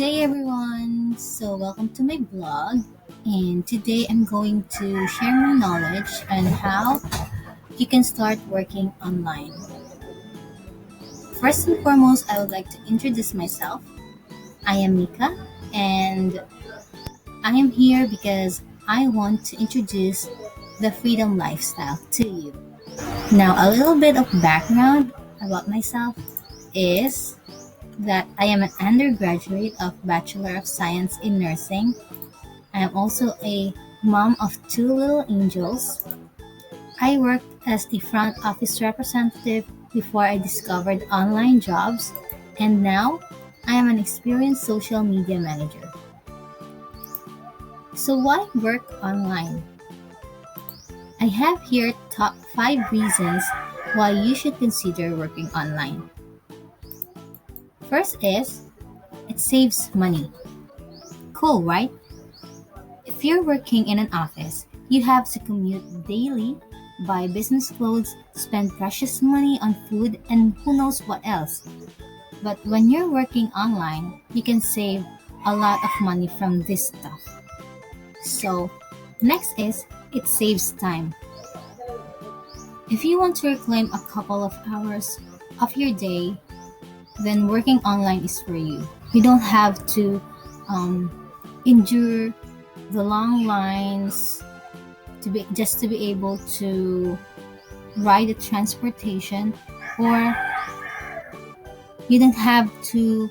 day, everyone. Welcome to my blog. And today, I'm going to share my knowledge on how you can start working online. First and foremost, I would like to introduce myself. I am Mika, and I am here because I want to introduce the freedom lifestyle to you. Now, a little bit of background about myself is that I am an undergraduate of Bachelor of Science in Nursing. I am also a mom of two little angels. I worked as the front office representative before I discovered online jobs, and now I am an experienced social media manager. So, why work online? I have here top 5 reasons why you should consider working online. First is it saves money. Cool, right? If you're working in an office, you have to commute daily, buy business clothes, spend precious money on food, and who knows what else. But when you're working online, you can save a lot of money from this stuff. So, next is it saves time. If you want to reclaim a couple of hours of your day, then working online is for you. You don't have to endure the long lines to be able to ride the transportation, or you don't have to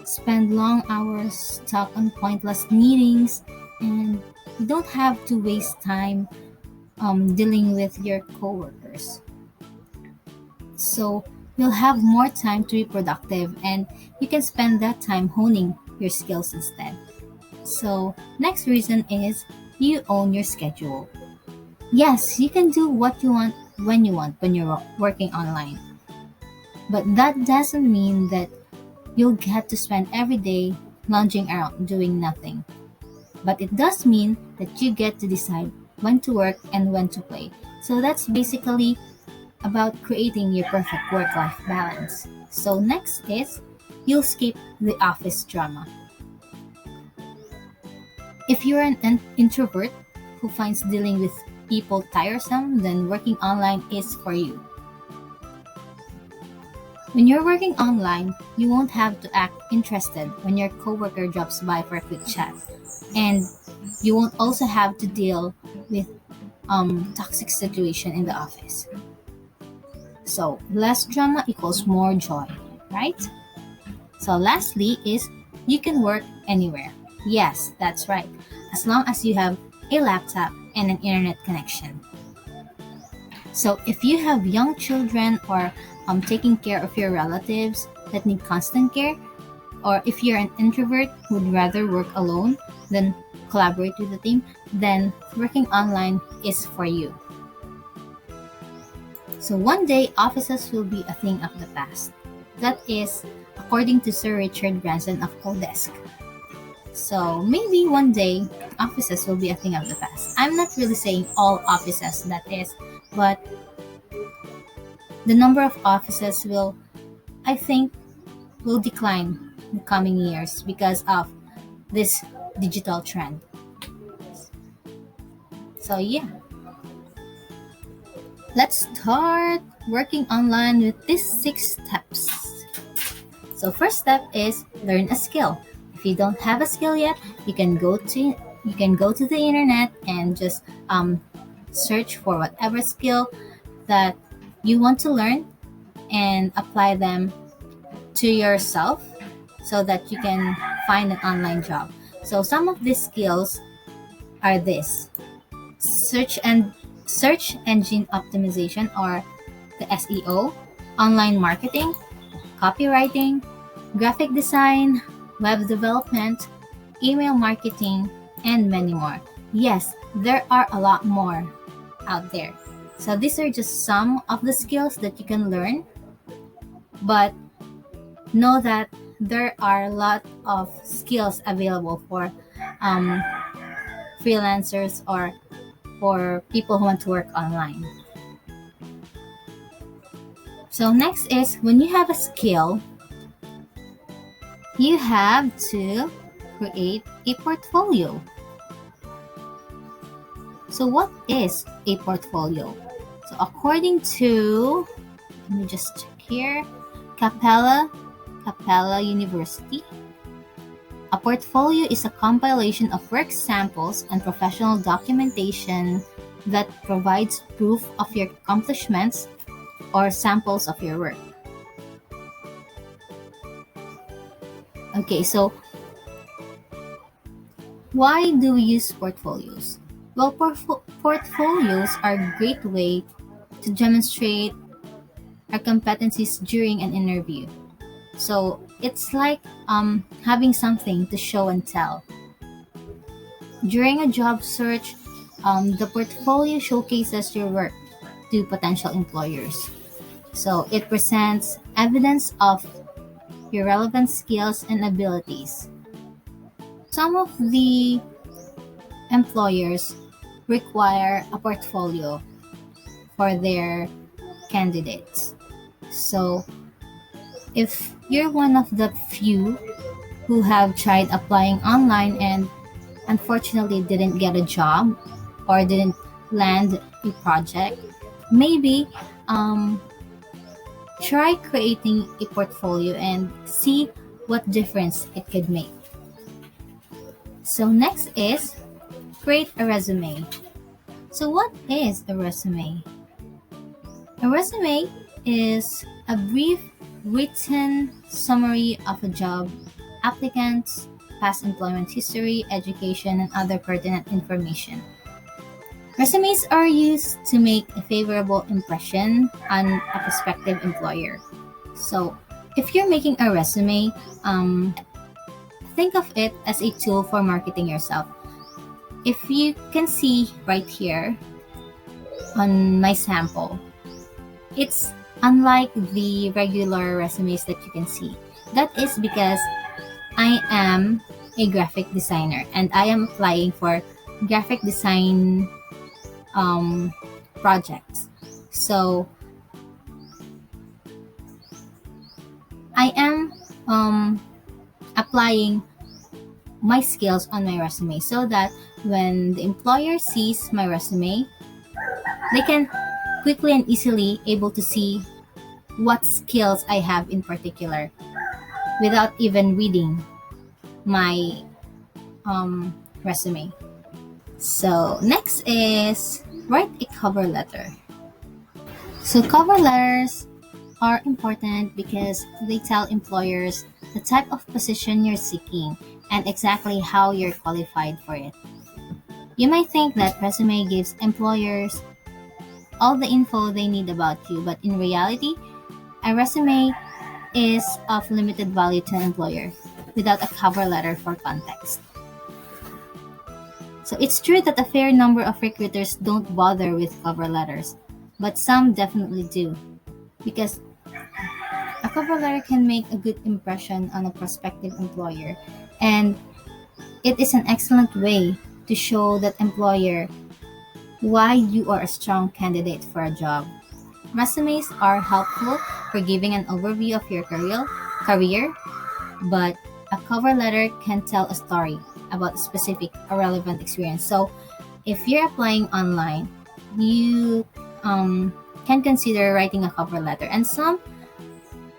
spend long hours stuck on pointless meetings, and you don't have to waste time dealing with your coworkers. So you'll have more time to be productive, and you can spend that time honing your skills instead. So, next reason is you own your schedule. Yes, you can do what you want when you're working online. But that doesn't mean that you'll get to spend every day lounging around doing nothing. But it does mean that you get to decide when to work and when to play. So that's basically about creating your perfect work-life balance. So next is you'll skip the office drama. If you're an introvert who finds dealing with people tiresome, then working online is for you. When you're working online, you won't have to act interested when your coworker drops by for a quick chat. And you won't also have to deal with toxic situation in the office. So less drama equals more joy, right? So lastly is you can work anywhere. Yes, that's right. As long as you have a laptop and an internet connection. So if you have young children, or taking care of your relatives that need constant care, or if you're an introvert who would rather work alone than collaborate with the team, then working online is for you. So one day, offices will be a thing of the past. That is, according to Sir Richard Branson of Odesk. So maybe one day, offices will be a thing of the past. I'm not really saying all offices, that is, but the number of offices I think, will decline in the coming years because of this digital trend. So yeah, let's start working online with these 6 steps. So first step is learn a skill. If you don't have a skill yet, you can go to the internet and just search for whatever skill that you want to learn and apply them to yourself so that you can find an online job. So some of these skills are this: search engine optimization, or the SEO, online marketing, copywriting, graphic design, web development, email marketing, and many more. Yes, there are a lot more out there. So these are just some of the skills that you can learn, but know that there are a lot of skills available for freelancers or for people who want to work online. So next is when you have a skill, you have to create a portfolio. So, what is a portfolio? So, according to, let me just check here, Capella, Capella University, a portfolio is a compilation of work samples and professional documentation that provides proof of your accomplishments or samples of your work. Okay, so why do we use portfolios? Well, portfolios are a great way to demonstrate our competencies during an interview. So it's like having something to show and tell. During a job search, the portfolio showcases your work to potential employers. So it presents evidence of your relevant skills and abilities. Some of the employers require a portfolio for their candidates. So if you're one of the few who have tried applying online and unfortunately didn't get a job or didn't land a project, maybe um, try creating a portfolio and see what difference it could make. So next is create a resume. So what is a resume? A resume is a brief written summary of a job, applicants, past employment history, education, and other pertinent information. Resumes are used to make a favorable impression on a prospective employer. So, if you're making a resume, think of it as a tool for marketing yourself. If you can see right here on my sample, it's unlike the regular resumes that you can see. That is because I am a graphic designer and I am applying for graphic design um, projects. So I am applying my skills on my resume so that when the employer sees my resume, they can quickly and easily able to see what skills I have in particular without even reading my resume. So next is write a cover letter. So cover letters are important because they tell employers the type of position you're seeking and exactly how you're qualified for it. You might think that resume gives employers all the info they need about you, but in reality, a resume is of limited value to an employer without a cover letter for context. So it's true that a fair number of recruiters don't bother with cover letters, but some definitely do because a cover letter can make a good impression on a prospective employer, and it is an excellent way to show that employer why you are a strong candidate for a job. Resumes are helpful for giving an overview of your career, but a cover letter can tell a story about a specific or relevant experience. So, if you're applying online, you can consider writing a cover letter, and some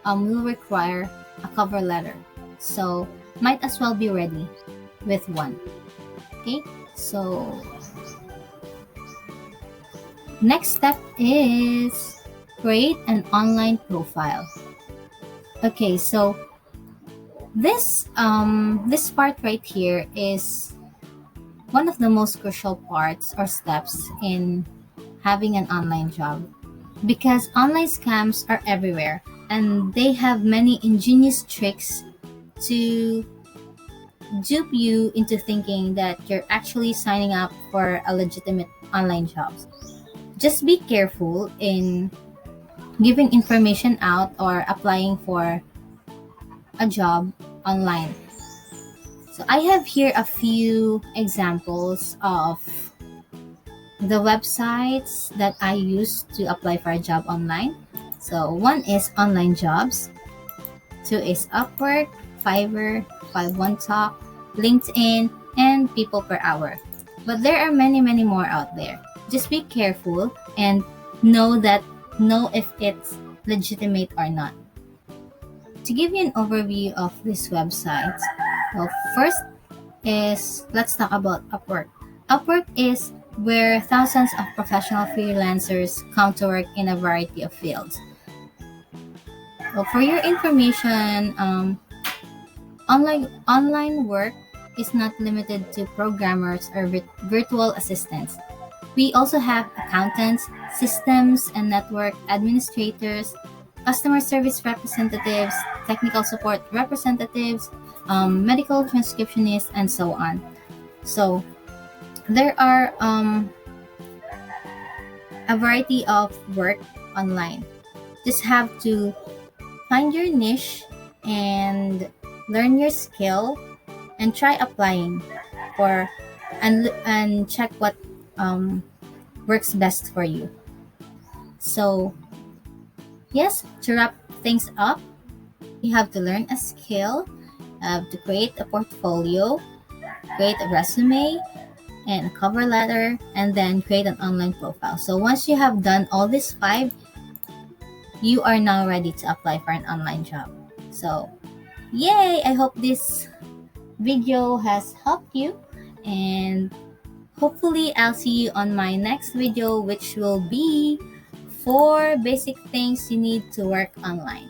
will require a cover letter. So, might as well be ready with one. Okay, so next step is create an online profile. Okay, so this part right here is one of the most crucial parts or steps in having an online job because online scams are everywhere and they have many ingenious tricks to dupe you into thinking that you're actually signing up for a legitimate online job. Just be careful in giving information out or applying for a job online. So I have here a few examples of the websites that I use to apply for a job online. So one is online jobs, two is Upwork, Fiverr, 51Talk, LinkedIn, and People Per Hour. But there are many, many more out there. Just be careful and know if it's legitimate or not. To give you an overview of these websites, well, first is let's talk about Upwork. Upwork is where thousands of professional freelancers come to work in a variety of fields. Well, for your information, online work is not limited to programmers or virtual assistants. We also have accountants, systems and network administrators, customer service representatives, technical support representatives, medical transcriptionists, and so on. So there are a variety of work online. Just have to find your niche and learn your skill and try applying for and check what works best for you. So yes, to wrap things up, you have to learn a skill, have to create a portfolio, create a resume and a cover letter, and then create an online profile. So once you have done all these five, you are now ready to apply for an online job. So yay! I hope this video has helped you, and hopefully I'll see you on my next video, which will be 4 basic things you need to work online.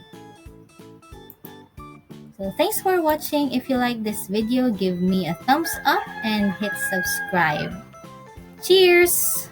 So thanks for watching. If you like this video, give me a thumbs up and hit subscribe. Cheers!